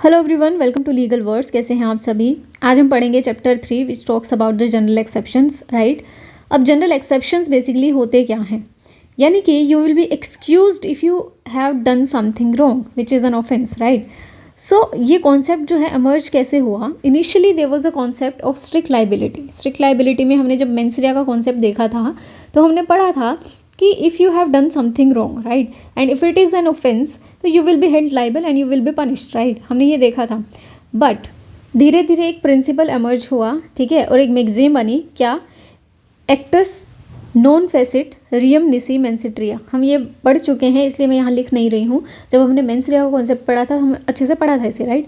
Hello everyone, welcome to legal words. कैसे हैं आप सभी। आज हम पढ़ेंगे chapter 3 which talks about the general exceptions. Right, अब जनरल एक्सेप्शंस बेसिकली होते क्या हैं, यानी कि you will be excused if you have done something wrong which is an offence. Right, so ये कॉन्सेप्ट जो है एमर्ज कैसे हुआ। Initially there was a concept of strict liability. Strict liability में हमने जब मेंसरिया का कॉन्सेप्ट देखा था तो हमने पढ़ा था कि if you have done something wrong, right, and if it is an offence तो you will be held liable and you will be punished. Right, हमने ये देखा था। बट धीरे धीरे एक प्रिंसिपल एमर्ज हुआ, ठीक है, और एक मैगजीन बनी, क्या, acts non facit reum nisi मेंसिट्रिया। हम ये पढ़ चुके हैं इसलिए मैं यहाँ लिख नहीं रही हूँ। जब हमने मेंसरिया का कॉन्सेप्ट पढ़ा था हम अच्छे से पढ़ा था इसे। राइट,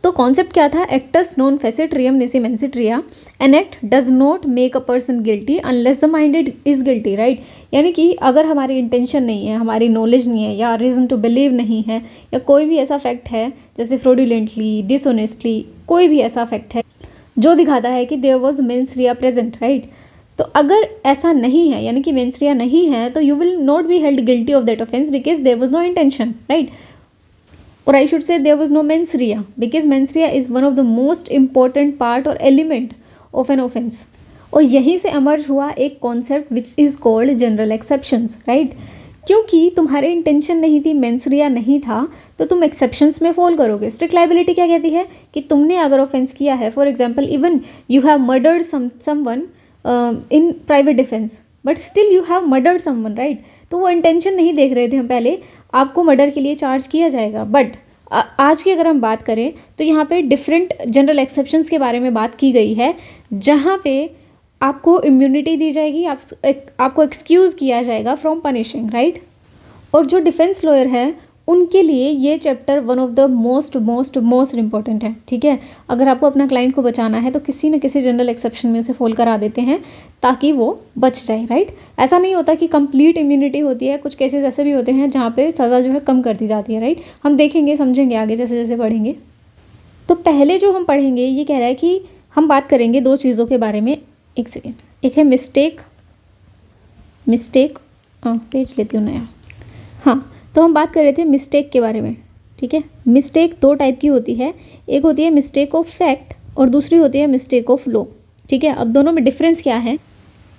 तो कॉन्सेप्ट क्या था, actus non facit reum nisi mens sit rea. An act does not make a person guilty unless the minded is guilty. Right, यानी कि अगर हमारी इंटेंशन नहीं है, हमारी नॉलेज नहीं है, या रीज़न टू बिलीव नहीं है, या कोई भी ऐसा फैक्ट है जैसे फ्रॉडुलेंटली, डिसऑनेस्टली, कोई भी ऐसा फैक्ट है जो दिखाता है कि there was mens rea present. Right, तो अगर ऐसा नहीं है, यानी कि मेंसरिया नहीं है, तो you will not be held guilty of that offence because there was no intention. Right, or I should say there was no menstruia because menstruia is one of the most important part or element of an offense। और यहीं से emerge हुआ एक concept which is called general exceptions। right, क्योंकि तुम्हारे intention नहीं थी, mens rea नहीं था, तो तुम एक्सेप्शंस में फॉल करोगे। स्ट्रिक्ट लाइबिलिटी क्या कहती है कि तुमने अगर ऑफेंस किया है, for example even you have murdered someone in private defence but still you have murdered someone. Right, तो वो इंटेंशन नहीं देख रहे थे हम पहले, आपको मर्डर के लिए चार्ज किया जाएगा। बट आज की अगर हम बात करें तो यहाँ पे डिफरेंट जनरल एक्सेप्शंस के बारे में बात की गई है, जहाँ पे आपको इम्यूनिटी दी जाएगी, आपको एक्सक्यूज़ किया जाएगा फ्रॉम पनिशिंग। राइट, और जो डिफेंस लॉयर है उनके लिए ये chapter one of the most important है। ठीक है, अगर आपको अपना क्लाइंट को बचाना है तो किसी न किसी जनरल एक्सेप्शन में उसे फॉल करा देते हैं ताकि वो बच जाए। राइट, ऐसा नहीं होता कि कंप्लीट इम्यूनिटी होती है, कुछ केसेस ऐसे भी होते हैं जहाँ पे सज़ा जो है कम कर दी जाती है। राइट, हम देखेंगे, समझेंगे आगे जैसे जैसे पढ़ेंगे। तो पहले जो हम पढ़ेंगे ये कह रहा है कि हम बात करेंगे दो चीज़ों के बारे में। एक सेकेंड, एक है मिस्टेक पेज लेती हूँ नया। हाँ, तो हम बात कर रहे थे मिस्टेक के बारे में। ठीक है, मिस्टेक दो टाइप की होती है, एक होती है मिस्टेक ऑफ फैक्ट और दूसरी होती है मिस्टेक ऑफ लॉ। ठीक है, अब दोनों में डिफरेंस क्या है।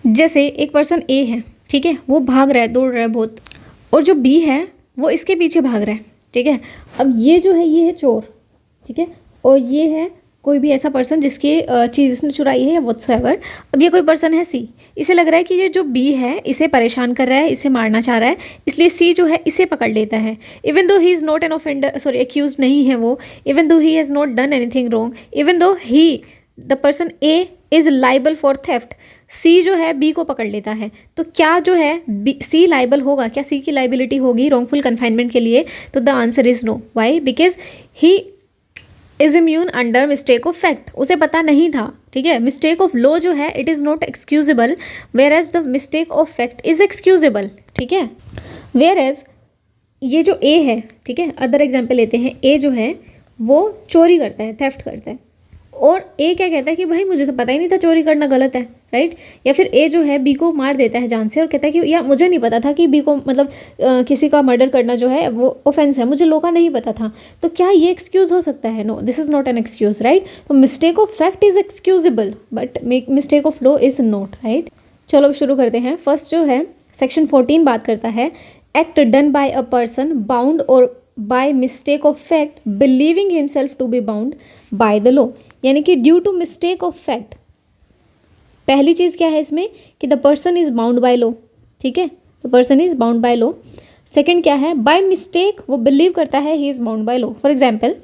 जैसे एक पर्सन ए है, ठीक है, वो भाग रहा है, दौड़ रहा है बहुत, और जो बी है वो इसके पीछे भाग रहा है। ठीक है, अब ये जो है ये है चोर, ठीक है, और ये है कोई भी ऐसा पर्सन जिसकी चीज़ इसने चुराई है या व्हाटसोएवर। अब ये कोई पर्सन है सी, इसे लग रहा है कि ये जो बी है इसे परेशान कर रहा है, इसे मारना चाह रहा है, इसलिए सी जो है इसे पकड़ लेता है। Even though he is not an offender, sorry accused नहीं है वो, even though he has not done anything wrong, even though he the person A is liable for theft, C जो है बी को पकड़ लेता है। तो क्या जो है सी लाइबल होगा, क्या सी की लाइबिलिटी होगी रॉन्गफुल कन्फाइनमेंट के लिए? तो the answer is no. Why? Because he is immune under mistake of fact, उसे पता नहीं था। ठीक है, मिस्टेक ऑफ लॉ जो है it is not excusable, whereas the mistake of fact is excusable. ठीक है, वेयर एज ये जो ए है, ठीक है, अदर एग्जाम्पल लेते हैं, ए जो है वो चोरी करता है, थेफ्ट करता है, और ए क्या कहता है कि भाई मुझे तो पता ही नहीं था चोरी करना गलत है। राइट, या फिर ए जो है बी को मार देता है जान से और कहता है कि यार मुझे नहीं पता था कि बी को मतलब किसी का मर्डर करना जो है वो ऑफेंस है, मुझे लोग का नहीं पता था। तो क्या ये एक्सक्यूज़ हो सकता है? No, this is not an excuse. Right, तो mistake of fact is excusable but mistake of law is not. Right, चलो शुरू करते हैं। फर्स्ट जो है सेक्शन 14 बात करता है act done by a person bound or by mistake of fact believing himself to be bound by the law, यानी कि due to mistake of fact. पहली चीज़ क्या है इसमें कि the person is bound by law. ठीक है, the person is bound by law. Second क्या है, बाय मिस्टेक वो बिलीव करता है he is bound by law. For example,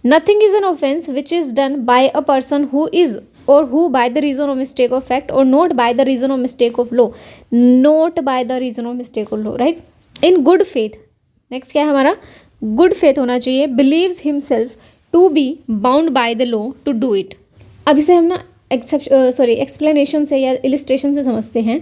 nothing is an offence which is done by a person who is or who by the reason of mistake of fact और not by the reason of mistake of law, not by the reason of mistake of law. Right, in good faith. Next क्या है हमारा, good faith होना चाहिए, believes himself to be bound by the law to do it. अब इसे हम ना explanation से या इलिस्ट्रेशन से समझते हैं।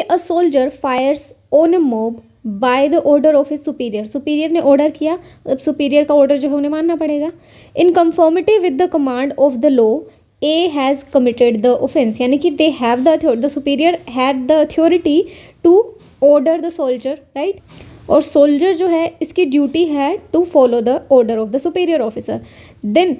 A soldier fires on a mob by the order of his superior, superior ने ऑर्डर किया, अब सुपीरियर का ऑर्डर जो है उन्हें मानना पड़ेगा। In conformity with the command of the law A has committed the offence, यानी कि they have the superior had the authority to order the soldier. Right, और सोल्जर जो है इसकी ड्यूटी है to follow the order of the superior officer. Then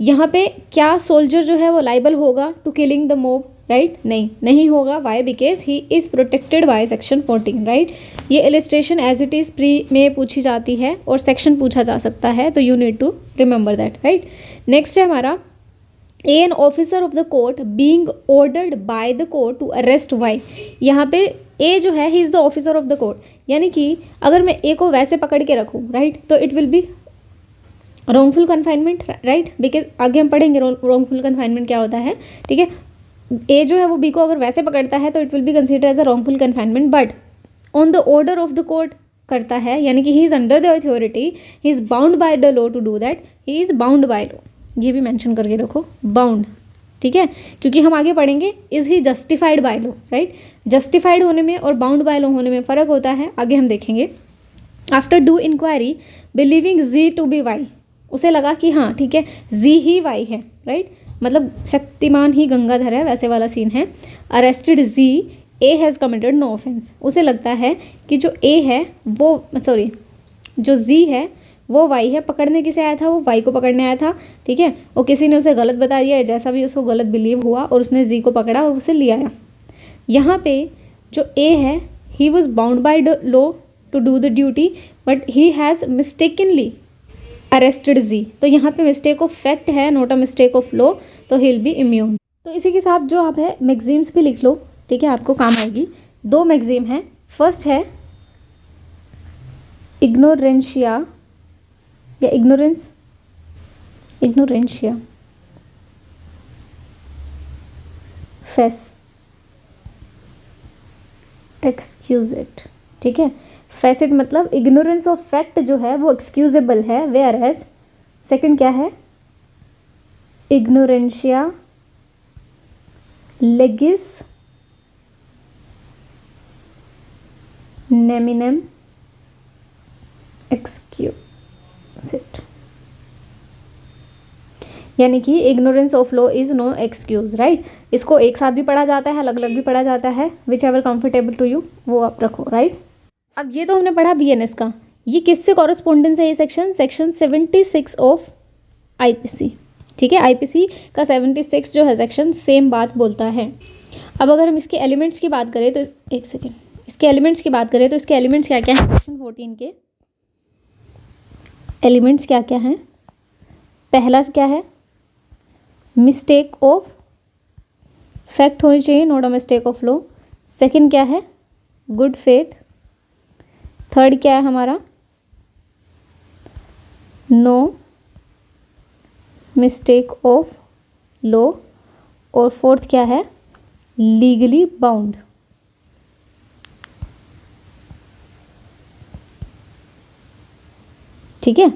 यहाँ पे क्या सोल्जर जो है वो लाइबल होगा to killing the mob, right? नहीं होगा। Why? Because he is protected by section 14, right? ये illustration as it is pre में पूछी जाती है और सेक्शन पूछा जा सकता है, तो you need to remember that, right? Next है हमारा an officer of the court being ordered by the court to arrest Y. यहाँ पे ए जो है he is the officer of the court, यानी कि अगर मैं ए को वैसे पकड़ के रखूँ, राइट, तो it will B wrongful confinement, right? Because आगे हम पढ़ेंगे रॉन्गफुल कन्फाइनमेंट क्या होता है, ठीक है? ए जो है वो बी को अगर वैसे पकड़ता है तो it will be consider as a wrongful confinement, but on the order of the court करता है, यानी कि he is under the authority, he is bound by the law to do that, he is bound by law, ये भी mention करके रखो, bound, ठीक है? क्योंकि हम आगे पढ़ेंगे is he justified by law, right? Justified होने में और बाउंड बाय लॉ होने में फ़र्क होता है, आगे हम देखेंगे। After due inquiry believing Z to be Y, उसे लगा कि हाँ ठीक है जी ही वाई है, राइट? मतलब शक्तिमान ही गंगाधर है, वैसे वाला सीन है। Arrested Z A has committed no offence, उसे लगता है कि जो ए है वो सॉरी जो जी है वो वाई है। पकड़ने किसे आया था? वो वाई को पकड़ने आया था, ठीक है? और किसी ने उसे गलत बता दिया, जैसा भी उसको गलत बिलीव हुआ और उसने जी को पकड़ा और उसे ले आया। यहाँ पे जो ए है he was bound by the law to do the duty but he has mistakenly arrested Z, तो यहाँ पे मिस्टेक ऑफ फैक्ट है, not a mistake of law, तो ही विल बी इम्यून। तो इसी के साथ जो आप है मैगजीम्स भी लिख लो, ठीक है? आपको काम आएगी। 2 मैगजीम हैं। फर्स्ट है इग्नोरेंशिया या इग्नोरेंशिया फेस एक्सक्यूज इट, ठीक है? फैसिट मतलब इग्नोरेंस ऑफ फैक्ट जो है वो एक्सक्यूजेबल है, वेयर एज सेकेंड क्या है? इग्नोरेंशिया लेगिस नेमिनेम एक्सक्यूज इट, यानी कि ignorance of law is no excuse, right? इसको एक साथ भी पढ़ा जाता है, अलग अलग भी पढ़ा जाता है, whichever comfortable to you वो आप रखो, राइट? अब ये तो हमने पढ़ा बीएनएस का, ये किससे कॉरेस्पोंडेंस है? ये सेक्शन 76 ऑफ आईपीसी, ठीक है? आईपीसी का 76 जो है सेक्शन सेम बात बोलता है। अब अगर हम इसके एलिमेंट्स की बात करें तो एक सेकेंड, इसके एलिमेंट्स की बात करें तो इसके एलिमेंट्स क्या क्या हैं? सेक्शन 14 के एलिमेंट्स क्या क्या हैं? पहला क्या है? मिस्टेक ऑफ फैक्ट होनी चाहिए, not a mistake of law. Second क्या है? Good faith. थर्ड क्या है हमारा? No mistake of law. और फोर्थ क्या है? Legally bound. ठीक है?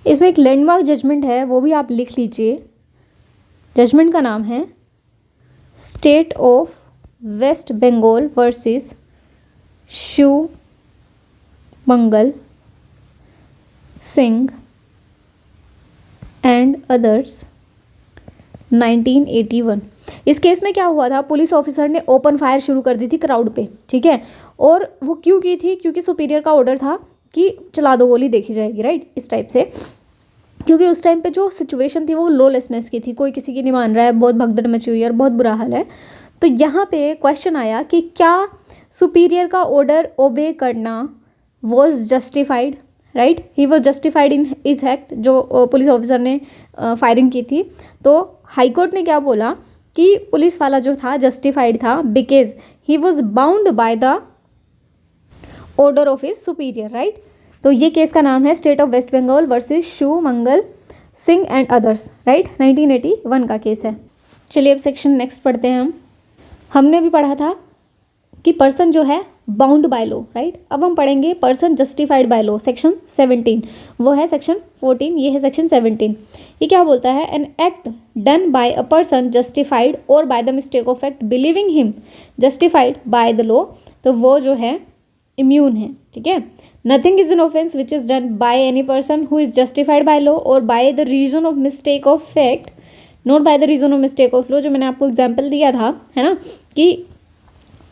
इसमें एक लैंडमार्क जजमेंट है, वो भी आप लिख लीजिए। जजमेंट का नाम है State of West Bengal versus Shiv Mangal Singh and others 1981। इस केस में क्या हुआ था? पुलिस ऑफिसर ने ओपन फायर शुरू कर दी थी क्राउड पे, ठीक है? और वो क्यों की थी? क्योंकि सुपीरियर का ऑर्डर था कि चला दो, गोली देखी जाएगी, राइट? इस टाइप से, क्योंकि उस टाइम पे जो सिचुएशन थी वो लॉलेसनेस की थी, कोई किसी की नहीं मान रहा है, बहुत भगदड़ मची हुई है और बहुत बुरा हाल है। तो यहाँ पे क्वेश्चन आया कि क्या सुपीरियर का ऑर्डर ओबे करना was justified, right? He was justified in इस एक्ट, जो पुलिस ऑफिसर ने फायरिंग की थी। तो हाईकोर्ट ने क्या बोला कि पुलिस वाला जो था जस्टिफाइड था because he was bound by the order of his superior, right? तो ये केस का नाम है State of West Bengal versus Shiv Mangal Singh and others, right? 1981 का केस है। चलिए अब सेक्शन नेक्स्ट पढ़ते हैं हमने अभी पढ़ा था कि पर्सन जो है बाउंड बाय लॉ, राइट? अब हम पढ़ेंगे person justified by law, section 17। वो है सेक्शन 14, ये है सेक्शन 17। ये क्या बोलता है? An act done by a person justified और by the mistake of act believing him justified by the law, तो वो जो है इम्यून है, ठीक है? Nothing is an offence which is done by any person who is justified by law or by the reason of mistake of fact, not by the reason of mistake of law. जो मैंने आपको example दिया था, है ना, कि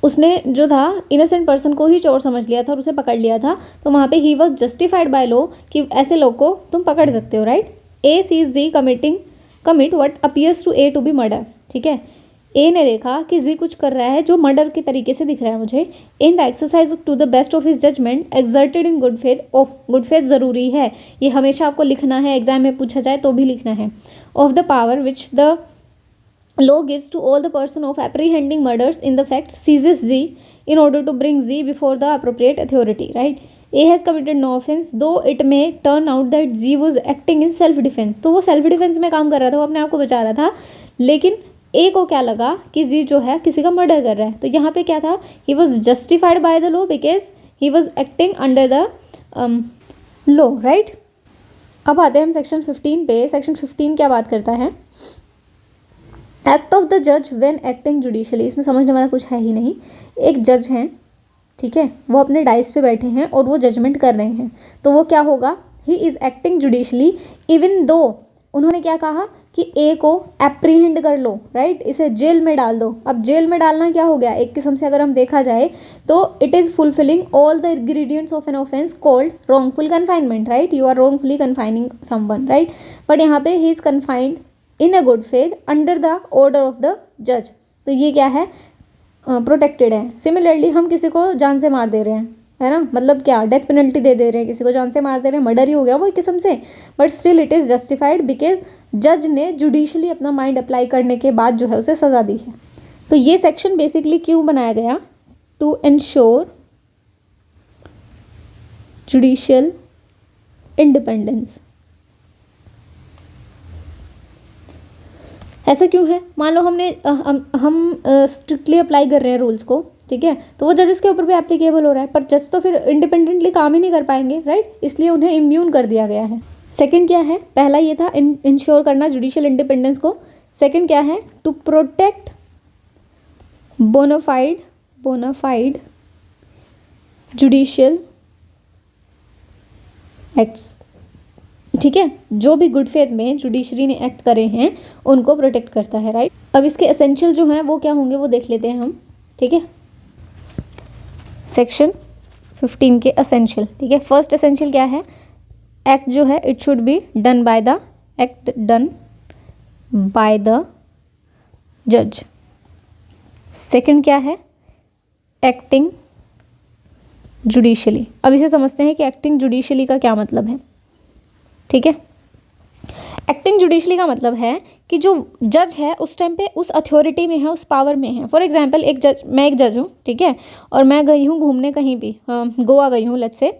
उसने जो था इनोसेंट पर्सन को ही चोर समझ लिया था और उसे पकड़ लिया था, तो वहाँ पे he was justified by law कि ऐसे लोग को तुम पकड़ सकते हो, right. A sees Z commit what appears to A to be murder, ठीक है। ए ने देखा कि जी कुछ कर रहा है जो मर्डर के तरीके से दिख रहा है मुझे। In the exercise to the best of his judgment exerted in good faith, of good faith ज़रूरी है, ये हमेशा आपको लिखना है, एग्जाम में पूछा जाए तो भी लिखना है। Of the power which the law gives to all the person of apprehending murders in the fact seizes Z in order to bring Z before the appropriate authority, right. A has committed no offense though it may turn out that Z was acting in self defense, तो वो self defence में काम कर रहा था, वो अपने आप को बचा रहा था, लेकिन ए को क्या लगा कि जी जो है किसी का मर्डर कर रहा है, तो यहाँ पे क्या था, ही was justified by the law because he was acting under the law, right. अब आते हैं हम सेक्शन 15 पे। सेक्शन 15 क्या बात करता है, एक्ट ऑफ द जज व्हेन एक्टिंग जुडिशली। इसमें समझने वाला कुछ है ही नहीं। एक जज हैं, ठीक है, वो अपने डाइस पे बैठे हैं और वो जजमेंट कर रहे हैं, तो वो क्या होगा, he is acting judicially even though उन्होंने क्या कहा कि ए को एप्रीहेंड कर लो, राइट, इसे जेल में डाल दो। अब जेल में डालना क्या हो गया, एक किस्म से अगर हम देखा जाए तो it is fulfilling all the ingredients of an offence called wrongful confinement, right, you are wrongfully confining someone, right, but यहाँ पे he is confined in a good faith under the order of the जज, तो ये क्या है, protected है। Similarly हम किसी को जान से मार दे रहे हैं, है ना, मतलब क्या, डेथ पेनल्टी दे रहे हैं, किसी को जान से मार दे रहे हैं, मर्डर ही हो गया वो एक किस्म से, but still it is justified because जज ने जुडिशली अपना माइंड अप्लाई करने के बाद जो है उसे सज़ा दी है। तो ये सेक्शन बेसिकली क्यों बनाया गया, टू इंश्योर जुडिशियल इंडिपेंडेंस। ऐसा क्यों है, मान लो हम स्ट्रिक्टली अप्लाई कर रहे हैं रूल्स को, ठीक है, तो वो जजेस के ऊपर भी एप्लीकेबल हो रहा है, पर जज तो फिर इंडिपेंडेंटली काम ही नहीं कर पाएंगे, राइट, इसलिए उन्हें इम्यून कर दिया गया है। सेकंड क्या है, पहला ये था इंश्योर करना जुडिशियल इंडिपेंडेंस को, सेकंड क्या है, to protect bona fide judicial acts, ठीक है, जो भी गुड फेथ में जुडिशरी ने एक्ट करे हैं उनको प्रोटेक्ट करता है, राइट। अब इसके एसेंशियल जो हैं वो क्या होंगे वो देख लेते हैं हम, ठीक है, सेक्शन 15 के एसेंशियल, ठीक है। फर्स्ट एसेंशियल क्या है, एक्ट जो है it should be done by the जज। सेकंड क्या है, एक्टिंग जुडिशली। अब इसे समझते हैं कि एक्टिंग जुडिशली का क्या मतलब है, ठीक है। एक्टिंग जुडिशली का मतलब है कि जो जज है उस टाइम पे उस अथॉरिटी में है, उस पावर में है। फॉर एग्जांपल मैं एक जज हूँ, ठीक है, और मैं गई हूँ घूमने कहीं भी, गोवा गई हूँ लेट्स से,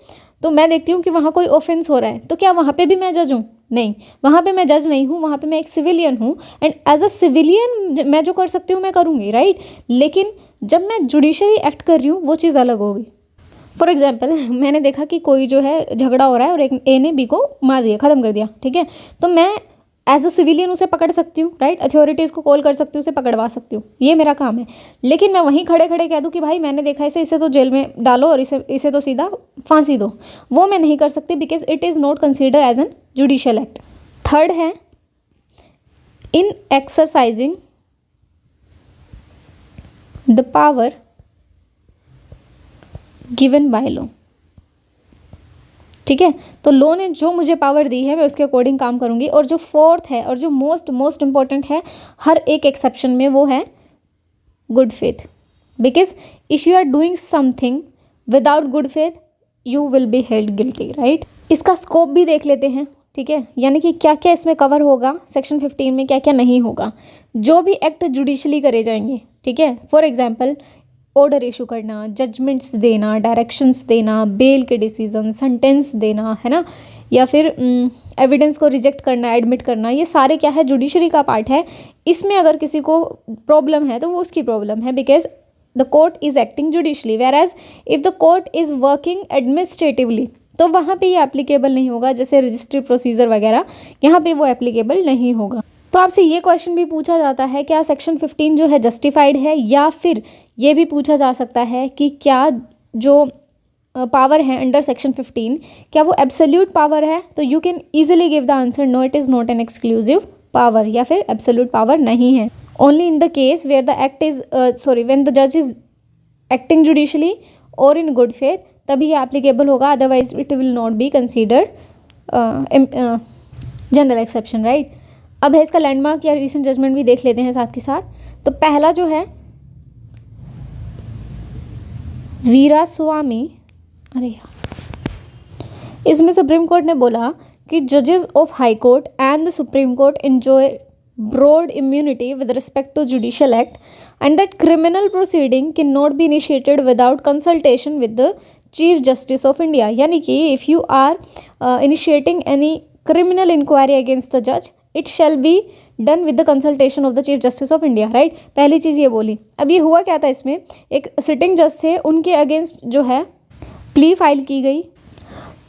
तो मैं देखती हूँ कि वहाँ कोई ऑफेंस हो रहा है, तो क्या वहाँ पे भी मैं जज हूँ? नहीं, वहाँ पे मैं जज नहीं हूँ, वहाँ पे मैं एक सिविलियन हूँ, एंड एज अ सिविलियन मैं जो कर सकती हूँ मैं करूँगी, राइट। लेकिन जब मैं जुडिशरी एक्ट कर रही हूँ वो चीज़ अलग होगी। फॉर एग्जाम्पल मैंने देखा कि कोई जो है झगड़ा हो रहा है और एक ए ने बी को मार दिया, ख़त्म कर दिया, ठीक है, तो मैं एज अ सिविलियन उसे पकड़ सकती हूँ, राइट, अथॉरिटीज़ को कॉल कर सकती हूँ, उसे पकड़वा सकती हूँ, ये मेरा काम है। लेकिन मैं वहीं खड़े खड़े कह दूँ कि भाई मैंने देखा इसे तो जेल में डालो और इसे तो सीधा फांसी दो, वो मैं नहीं कर सकती because it is not consider as an judicial act. Third है in exercising the power given by law, ठीक है, तो लॉ ने जो मुझे पावर दी है मैं उसके अकॉर्डिंग काम करूंगी। और जो फोर्थ है और जो मोस्ट इंपॉर्टेंट है हर एक एक्सेप्शन में, वो है good faith, because if you are doing something without good faith you will be held guilty, right. इसका स्कोप भी देख लेते हैं, ठीक है, यानी कि क्या क्या इसमें कवर होगा, सेक्शन 15 में क्या क्या नहीं होगा। जो भी एक्ट जुडिशली करे जाएंगे, ठीक है, फॉर एग्जाम्पल ऑर्डर इशू करना, जजमेंट्स देना, डायरेक्शंस देना, बेल के डिसीजन, सेंटेंस देना, है ना, या फिर एविडेंस को रिजेक्ट करना, एडमिट करना, ये सारे क्या है, जुडिशरी का पार्ट है। इसमें अगर किसी को प्रॉब्लम है तो वो उसकी प्रॉब्लम है, because the court is acting judicially, whereas if the court is working administratively तो वहाँ पे ये एप्लीकेबल नहीं होगा, जैसे रजिस्ट्री प्रोसीजर वगैरह, यहाँ पे वो एप्लीकेबल नहीं होगा। तो आपसे ये क्वेश्चन भी पूछा जाता है क्या सेक्शन 15 जो है जस्टिफाइड है, या फिर ये भी पूछा जा सकता है कि क्या जो पावर है अंडर सेक्शन 15 क्या वो एब्सोल्यूट पावर है। तो you can easily give the answer no, it is not an exclusive power, या फिर एब्सोल्यूट पावर नहीं है। Only in the case where the act is when the जज इज एक्टिंग जुडिशली और इन गुड फेथ, तभी ये applicable होगा, otherwise it will not be considered general exception, right. अब है इसका लैंडमार्क या रिसेंट जजमेंट भी देख लेते हैं साथ के साथ। तो पहला जो है वीरास्वामी, अरे यार, इसमें सुप्रीम कोर्ट ने बोला कि जजेस of high court and the supreme court enjoy broad immunity with respect to judicial act and that criminal proceeding cannot be initiated without consultation with the chief justice of India। यानी कि if you are initiating any criminal inquiry against the judge it shall be done with the consultation of the chief justice of India, right। पहली चीज़ ये बोली। अब ये हुआ क्या था, इसमें एक सिटिंग जज थे, उनके अगेंस्ट जो है प्ली फाइल की गई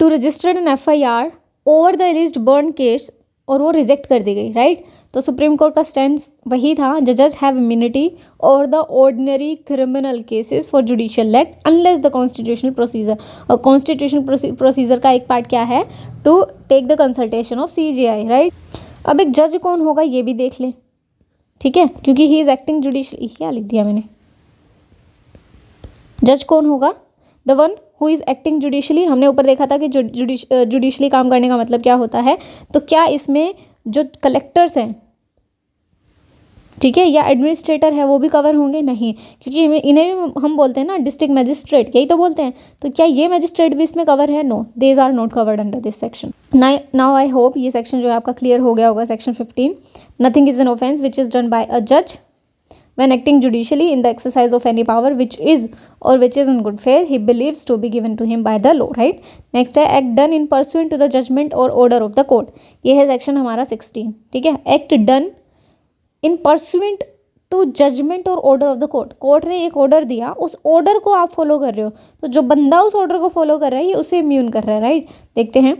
to registered an FIR over the alleged burn case और वो रिजेक्ट कर दी गई, राइट। तो सुप्रीम कोर्ट का स्टैंड वही था, जजेस हैव इम्यूनिटी और the ordinary criminal cases for judicial act unless the constitutional procedure. और कॉन्स्टिट्यूशनल प्रोसीजर का एक पार्ट क्या है, to take the consultation of CJI, right. अब एक जज कौन होगा ये भी देख लें, ठीक है, क्योंकि ही इज एक्टिंग जुडिशली, क्या लिख दिया मैंने, जज कौन होगा, the one who is acting judicially. हमने ऊपर देखा था कि जुडिशली काम करने का मतलब क्या होता है। तो क्या इसमें जो कलेक्टर्स हैं, ठीक है, या एडमिनिस्ट्रेटर है, वो भी कवर होंगे? नहीं, क्योंकि इन्हें भी हम बोलते हैं ना डिस्ट्रिक्ट मैजिस्ट्रेट, यही तो बोलते हैं। तो क्या ये मैजिस्ट्रेट भी इसमें कवर है? No, these are not covered under this section. Now I hope ये सेक्शन जो है आपका क्लियर हो गया होगा। Section 15, nothing is an offence which is done by a जज when acting judicially in the exercise of any power which is in good faith he believes to be given to him by the law, right। next है act done in pursuant to the judgment or order of the court। ये है section हमारा 16, ठीक है। act done in pursuant to judgment और order of the court, court ने एक order दिया, उस ऑर्डर को आप फॉलो कर रहे हो, तो जो बंदा उस ऑर्डर को फॉलो कर रहा है ये उसे इम्यून कर रहा है, राइट। देखते हैं,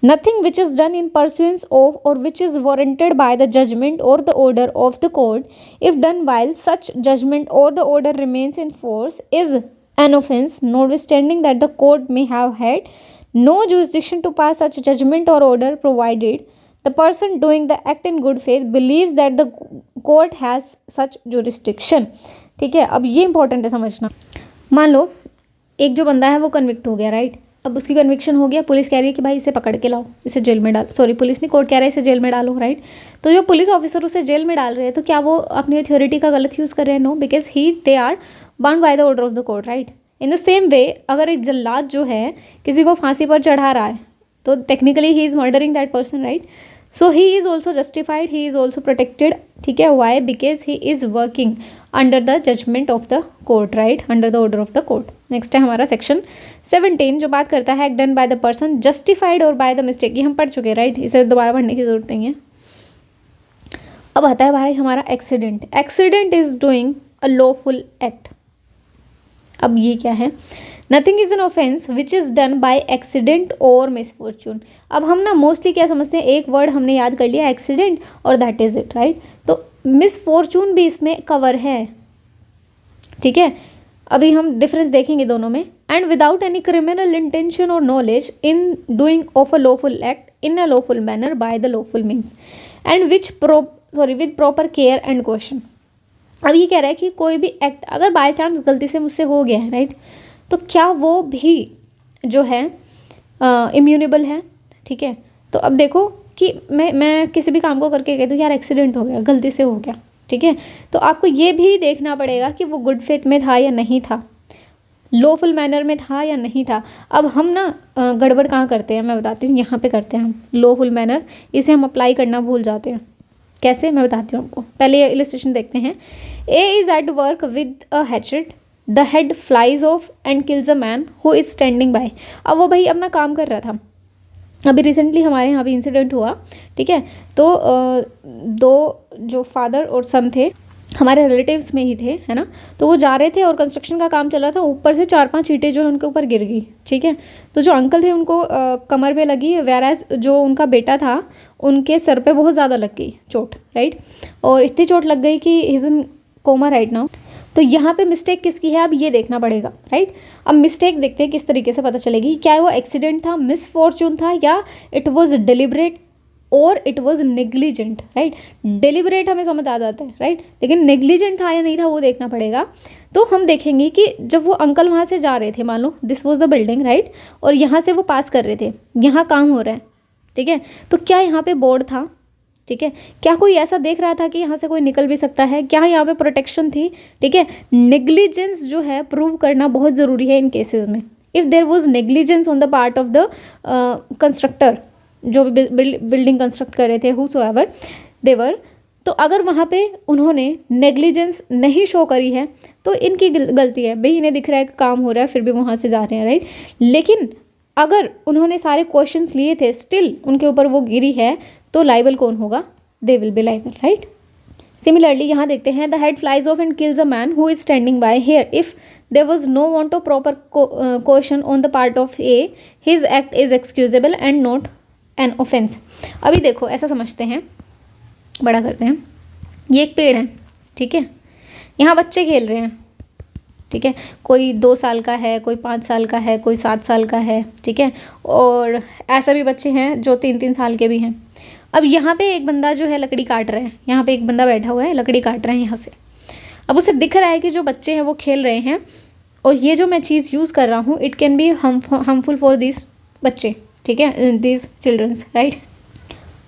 nothing which is done in pursuance of or which is warranted by the judgment or the order of the court if done while such judgment or the order remains in force is an offence notwithstanding that the court may have had no jurisdiction to pass such judgment or order provided the person doing the act in good faith believes that the court has such jurisdiction, ठीक है। अब ये important है समझना। मान लो एक जो बंदा है वो कन्विक्ट हो गया, राइट। अब उसकी कन्विक्शन हो गया, पुलिस कह रही है कि भाई इसे पकड़ के लाओ, इसे जेल में डालो, सॉरी पुलिस नहीं, कोर्ट कह रहा है इसे जेल में डालो, राइट। तो जो पुलिस ऑफिसर उसे जेल में डाल रहे हैं, तो क्या वो अपनी अथॉरिटी का गलत यूज़ कर रहे हैं? No, because they are bound by the order of the court, right. In the same way अगर एक जल्लाद जो है किसी को फांसी पर चढ़ा रहा है, तो technically he is murdering that person, right. So he is also justified, he is also protected, ठीक है। Why? Because he is working under the judgment of the court, right, under the order of the court. Next है हमारा section 17 जो बात करता है act done by the person justified और by the mistake. ये हम पढ़ चुके हैं, राइट, इसे दोबारा पढ़ने की जरूरत नहीं है। अब आता है भाई हमारा accident. Accident is doing a lawful act. अब ये क्या है? Nothing is an offence which is done by accident और मिसफॉर्चून। अब हम ना मोस्टली क्या समझते हैं, एक वर्ड हमने याद कर लिया एक्सीडेंट और दैट इज इट, राइट। तो मिसफॉर्चून भी इसमें कवर है, ठीक है। अभी हम डिफरेंस देखेंगे दोनों में। And without any criminal intention or knowledge in doing of a lawful act in a lawful manner by the lawful means and with proper care and question. अब ये कह रहा है कि कोई भी एक्ट अगर बाय चांस गलती से मुझसे हो गया है, राइट, तो क्या वो भी जो है इम्यूनेबल है, ठीक है। तो अब देखो कि मैं किसी भी काम को करके कहती हूँ यार एक्सीडेंट हो गया, गलती से हो गया, ठीक है। तो आपको ये भी देखना पड़ेगा कि वो गुड फेथ में था या नहीं था, लॉफुल मैनर में था या नहीं था। अब हम ना गड़बड़ कहाँ करते हैं मैं बताती हूँ, यहाँ पे करते हैं हम लॉफुल मैनर, इसे हम अप्लाई करना भूल जाते हैं। कैसे मैं बताती हूँ आपको, पहले ये इलस्ट्रेशन देखते हैं। A is at work with a hatchet, the head flies off and kills a man who is standing bye. अब वो भाई अपना काम कर रहा था, अभी रिसेंटली हमारे यहाँ भी इंसिडेंट हुआ, ठीक है। तो दो जो फादर और सन थे हमारे रिलेटिव्स में ही थे, है ना। तो वो जा रहे थे और कंस्ट्रक्शन का काम चल रहा था, ऊपर से 4-5 ईंटें जो है उनके ऊपर गिर गई, ठीक है। तो जो अंकल थे उनको कमर पे लगी, वेराज जो उनका बेटा था उनके सर पे बहुत ज़्यादा लग गई चोट, राइट। और इतनी चोट लग गई कि he is in coma right now. तो यहाँ पे मिस्टेक किसकी है अब ये देखना पड़ेगा, राइट। अब मिस्टेक देखते हैं किस तरीके से पता चलेगी, क्या वो एक्सीडेंट था, मिसफॉर्चून था, या इट वाज डिलिबरेट और it was negligent, right. Deliberate हमें समझ आ जाता है, राइट, लेकिन नेग्लिजेंट था या नहीं था वो देखना पड़ेगा। तो हम देखेंगे कि जब वो अंकल वहाँ से जा रहे थे, मान लो this was the building, right, और यहाँ से वो पास कर रहे थे, यहाँ काम हो रहा है, ठीक है, तो क्या यहाँ पे बोर्ड था, ठीक है, क्या कोई ऐसा देख रहा था कि यहाँ से कोई निकल भी सकता है, क्या यहाँ पे प्रोटेक्शन थी, ठीक है। नेग्लिजेंस जो है प्रूव करना बहुत ज़रूरी है इन केसेस में। If there was negligence on the part of the constructor, जो बिल्डिंग कंस्ट्रक्ट कर रहे थे, हूसोएवर देवर, तो अगर वहाँ पे उन्होंने नेग्लिजेंस नहीं शो करी है तो इनकी गलती है, भाई इन्हें दिख रहा है कि काम हो रहा है फिर भी वहाँ से जा रहे हैं, राइट। लेकिन अगर उन्होंने सारे क्वेश्चंस लिए थे, स्टिल उनके ऊपर वो गिरी है, तो लाइबल कौन होगा, they will be liable, right. Similarly यहाँ देखते हैं, the head flies off and kills a man who is standing by here, if there was no want of proper question on the part of A, his act is excusable and not an offence. अभी देखो ऐसा समझते हैं, बड़ा करते हैं, ये एक पेड़ है, ठीक है, यहाँ बच्चे खेल रहे हैं, ठीक है, कोई 2 साल का है, कोई 5 साल का है, कोई 7 साल का है, ठीक है, और ऐसा भी बच्चे हैं जो 3-3 साल के भी हैं। अब यहाँ पे एक बंदा जो है लकड़ी काट रहे हैं, यहाँ पे एक बंदा बैठा हुआ है लकड़ी काट रहे हैं यहाँ से। अब उसे दिख रहा है कि जो बच्चे हैं वो खेल रहे हैं और ये जो मैं चीज़ यूज़ कर रहा हूँ, it can be harmful for this बच्चे, ठीक है, दिस चिल्ड्रंस, राइट।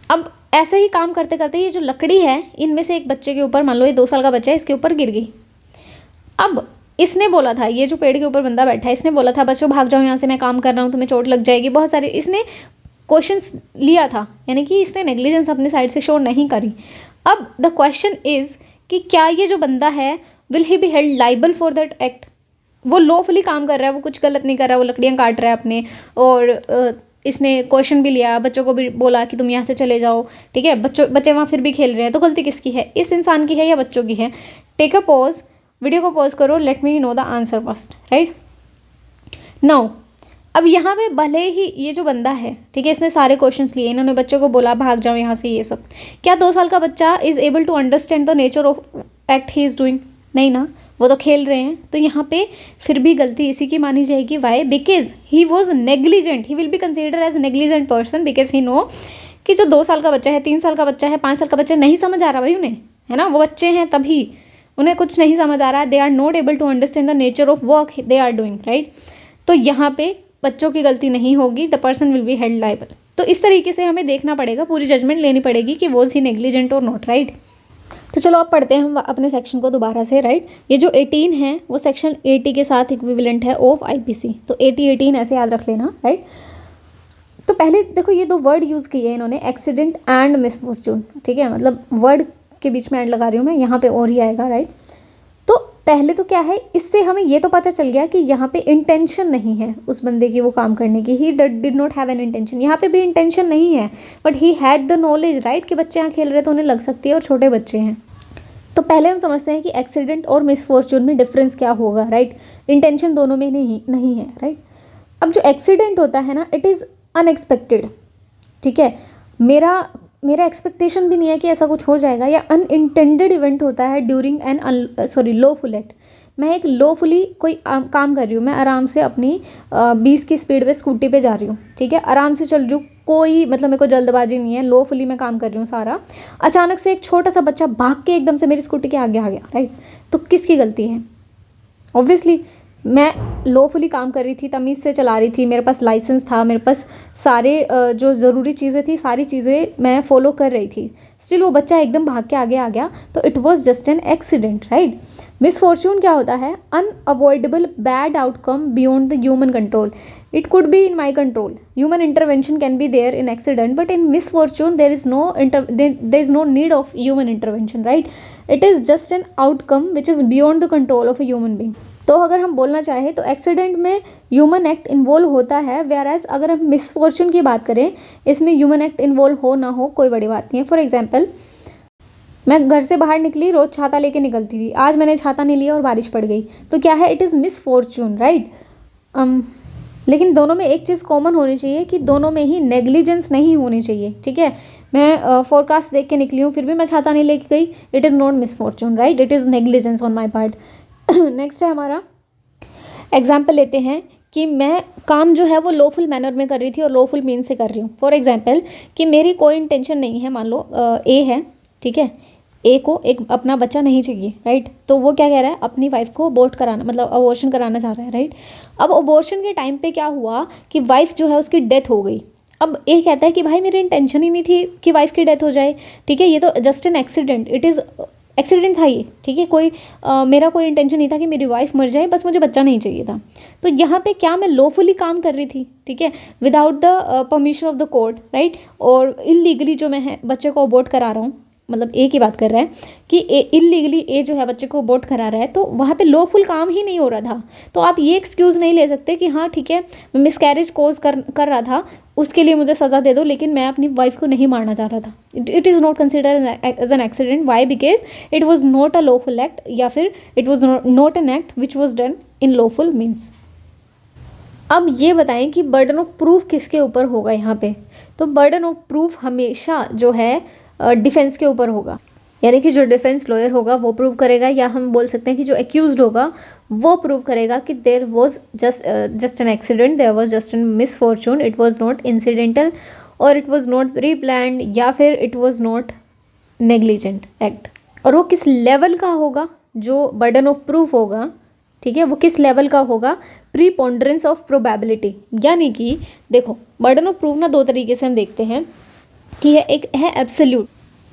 अब ऐसे ही काम करते करते ये जो लकड़ी है इनमें से एक बच्चे के ऊपर, मान लो ये 2 साल का बच्चा है, इसके ऊपर गिर गई। अब इसने बोला था, ये जो पेड़ के ऊपर बंदा बैठा है, इसने बोला था बच्चों भाग जाओ यहाँ से, मैं काम कर रहा हूँ, तुम्हें चोट लग जाएगी, बहुत सारे इसने क्वेश्चंस लिया था, यानी कि इसने नेग्लिजेंस अपने साइड से शो नहीं करी। अब द क्वेश्चन इज कि क्या ये जो बंदा है will he B held liable for that act. वो लॉफुली काम कर रहा है, वो कुछ गलत नहीं कर रहा है, वो लकड़ियाँ काट रहा है अपने, और इसने क्वेश्चन भी लिया, बच्चों को भी बोला कि तुम यहाँ से चले जाओ, ठीक है, बच्चे वहाँ फिर भी खेल रहे हैं, तो गलती किसकी है, इस इंसान की है या बच्चों की है। टेक अ पॉज, वीडियो को पॉज करो, let me know the answer first, right. Now अब यहाँ पे भले ही ये जो बंदा है, ठीक है, इसने सारे क्वेश्चंस लिए, इन्होंने बच्चों को बोला भाग जाओ यहाँ से, ये सब, क्या 2 साल का बच्चा is able to understand the nature of act he is doing, नहीं ना, वो तो खेल रहे हैं। तो यहाँ पे फिर भी गलती इसी की मानी जाएगी, why, because he was negligent, he will be consider as negligent person, because he know कि जो 2 साल का बच्चा है, 3 साल का बच्चा है, 5 साल का बच्चा नहीं समझ आ रहा भाई उन्हें, है ना, वो बच्चे हैं तभी उन्हें कुछ नहीं समझ आ रहा है, they are not able to understand the nature of work they are doing, right. तो यहाँ पे बच्चों की गलती नहीं होगी, the person will be held liable. तो इस तरीके से हमें देखना पड़ेगा, पूरी जजमेंट लेनी पड़ेगी कि वॉज ही नेग्लिजेंट और नॉट, राइट। तो चलो अब पढ़ते हैं हम अपने सेक्शन को दोबारा से, राइट। ये जो 18 है वो सेक्शन 80 के साथ इक्विवेलेंट है ऑफ आईपीसी, तो 80-18 ऐसे याद रख लेना, राइट। तो पहले देखो ये 2 वर्ड यूज़ किए हैं इन्होंने, एक्सीडेंट एंड मिसफॉर्चून, ठीक है, मतलब वर्ड के बीच में एंड लगा रही हूँ मैं, यहाँ पे और ही आएगा, राइट। तो पहले तो क्या है, इससे हमें ये तो पता चल गया कि यहाँ पे इंटेंशन नहीं है उस बंदे की वो काम करने की, he did not have an intention, यहाँ पे भी इंटेंशन नहीं है, but he had the knowledge, right, कि बच्चे यहाँ खेल रहे तो उन्हें लग सकती है और छोटे बच्चे हैं। तो पहले हम समझते हैं कि एक्सीडेंट और मिसफॉर्चून में डिफरेंस क्या होगा, राइट। इंटेंशन दोनों में नहीं है, राइट। अब जो एक्सीडेंट होता है ना, इट इज़ अनएक्सपेक्टेड, ठीक है, मेरा एक्सपेक्टेशन भी नहीं है कि ऐसा कुछ हो जाएगा, या अनइंटेंडेड इवेंट होता है ड्यूरिंग एन लॉफुल एक्ट। मैं एक लॉफुली कोई काम कर रही हूँ, मैं आराम से अपनी 20 की स्पीड पे स्कूटी पे जा रही हूँ, ठीक है, आराम से चल रही हूँ, कोई मतलब मेरे को जल्दबाजी नहीं है, लॉफुली मैं काम कर रही हूँ सारा। अचानक से एक छोटा सा बच्चा भाग के एकदम से मेरी स्कूटी के आगे आ गया, राइट। तो किसकी गलती है? ऑब्वियसली मैं लॉफुली काम कर रही थी, तमीज़ से चला रही थी, मेरे पास लाइसेंस था, मेरे पास सारे जो ज़रूरी चीज़ें थी, सारी चीज़ें मैं फॉलो कर रही थी, स्टिल वो बच्चा एकदम भाग के आगे आ गया, तो it was just an accident, right. Misfortune क्या होता है? Unavoidable bad outcome beyond the human control, it could be in my control, human intervention can be there in accident, but in misfortune there is no need of human intervention, right. It is just an outcome which is beyond the control of a human being. तो अगर हम बोलना चाहें तो accident में human act involve होता है, where as अगर हम मिसफॉर्चून की बात करें, इसमें ह्यूमन एक्ट इन्वॉल्व हो ना हो कोई बड़ी बात नहीं है। फॉर एग्जांपल, मैं घर से बाहर निकली, रोज़ छाता लेके निकलती थी, आज मैंने छाता नहीं लिया और बारिश पड़ गई, तो क्या है? It is misfortune, right. लेकिन दोनों में एक चीज़ कॉमन होनी चाहिए कि दोनों में ही नेग्लिजेंस नहीं होनी चाहिए, ठीक है। मैं फोरकास्ट देख के निकली हूँ, फिर भी मैं छाता नहीं लेके गई, it is not misfortune, right, it is negligence on my part. Next है हमारा एग्जाम्पल लेते हैं कि मैं काम जो है वो लॉफुल मैनर में कर रही थी और लॉफुल मीन से कर रही हूँ। फॉर एग्जांपल कि मेरी कोई इंटेंशन नहीं है, मान लो ए है, ठीक है, ए को एक अपना बच्चा नहीं चाहिए, राइट। तो वो क्या कह रहा है, अपनी वाइफ को अबॉर्ट कराना, मतलब अबॉर्शन कराना चाह रहा है, राइट। अब अबॉर्शन के टाइम पे क्या हुआ कि वाइफ जो है उसकी डेथ हो गई। अब ए कहता है कि भाई मेरी इंटेंशन ही नहीं थी कि वाइफ की डेथ हो जाए, ठीक है, ये तो just an accident, it is accident था ये, ठीक है, कोई मेरा कोई इंटेंशन नहीं था कि मेरी वाइफ मर जाए, बस मुझे बच्चा नहीं चाहिए था। तो यहाँ पे क्या मैं लॉफुली काम कर रही थी, ठीक है, without the permission of the court, right, और इलीगली जो मैं है बच्चे को अबॉर्ट करा रहा हूँ, मतलब ए की बात कर रहा है कि इलीगली ए जो है बच्चे को अबॉर्ट करा रहा है, तो वहाँ पे लॉफुल काम ही नहीं हो रहा था। तो आप ये एक्सक्यूज़ नहीं ले सकते कि हाँ ठीक है मैं मिसकैरेज कोज कर रहा था, उसके लिए मुझे सज़ा दे दो, लेकिन मैं अपनी वाइफ को नहीं मारना चाह रहा था। It is not considered as an accident. Why? Because it was not a lawful act, या फिर it was not an act which was done in lawful means. अब ये बताएं कि बर्डन ऑफ प्रूफ किसके ऊपर होगा यहाँ पे। तो बर्डन ऑफ प्रूफ हमेशा जो है डिफेंस के ऊपर होगा, यानी कि जो डिफेंस लॉयर होगा वो प्रूव करेगा, या हम बोल सकते हैं कि जो एक्यूज्ड होगा वो प्रूव करेगा कि there was just an accident, there was just an misfortune, it was not incidental, और it was not pre planned, या फिर it was not negligent act. और वो किस लेवल का होगा, जो बर्डन ऑफ प्रूफ होगा, ठीक है, वो किस लेवल का होगा, प्रीपोंडरेंस ऑफ प्रोबेबिलिटी। यानी कि देखो बर्डन ऑफ प्रूफ ना दो तरीके से हम देखते हैं कि है, एक है एब्सोल्यूट,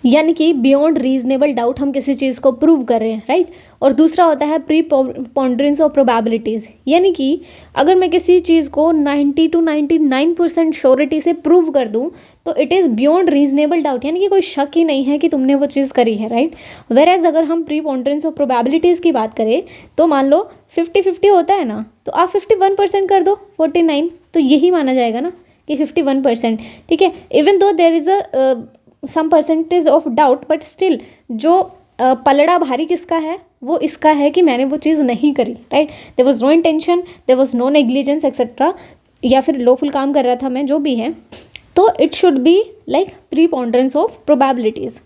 यानी कि बियॉन्ड रीजनेबल डाउट हम किसी चीज़ को प्रूव कर रहे हैं, राइट, और दूसरा होता है प्रीपोंडरेंस ऑफ प्रोबेबिलिटीज़, यानी कि अगर मैं किसी चीज़ को 90 to 99% श्योरिटी से प्रूव कर दूं तो it is beyond reasonable doubt, यानी कि कोई शक ही नहीं है कि तुमने वो चीज़ करी है, राइट। वेरएज अगर हम प्रीपोंडरेंस ऑफ प्रोबेबिलिटीज़ की बात करें तो मान लो 50-50 होता है ना, तो आप 51% कर दो 49, तो यही माना जाएगा ना कि 51%, ठीक है। Even though there is a some percentage of doubt, but still जो पलड़ा भारी किसका है, वो इसका है कि मैंने वो चीज़ नहीं करी, right. There was no intention, there was no negligence etcetera, या फिर लॉफुल काम कर रहा था मैं, जो भी है, तो it should be like preponderance of probabilities.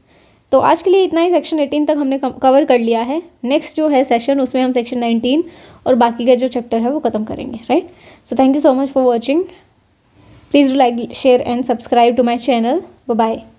तो आज के लिए इतना ही, सेक्शन 18 तक हमने कवर कर लिया है। नेक्स्ट जो है सेशन उसमें हम सेक्शन 19 और बाकी का जो चैप्टर है वो ख़त्म करेंगे, right. So thank you so much for watching. Please do like, share and subscribe to my channel. Bye bye.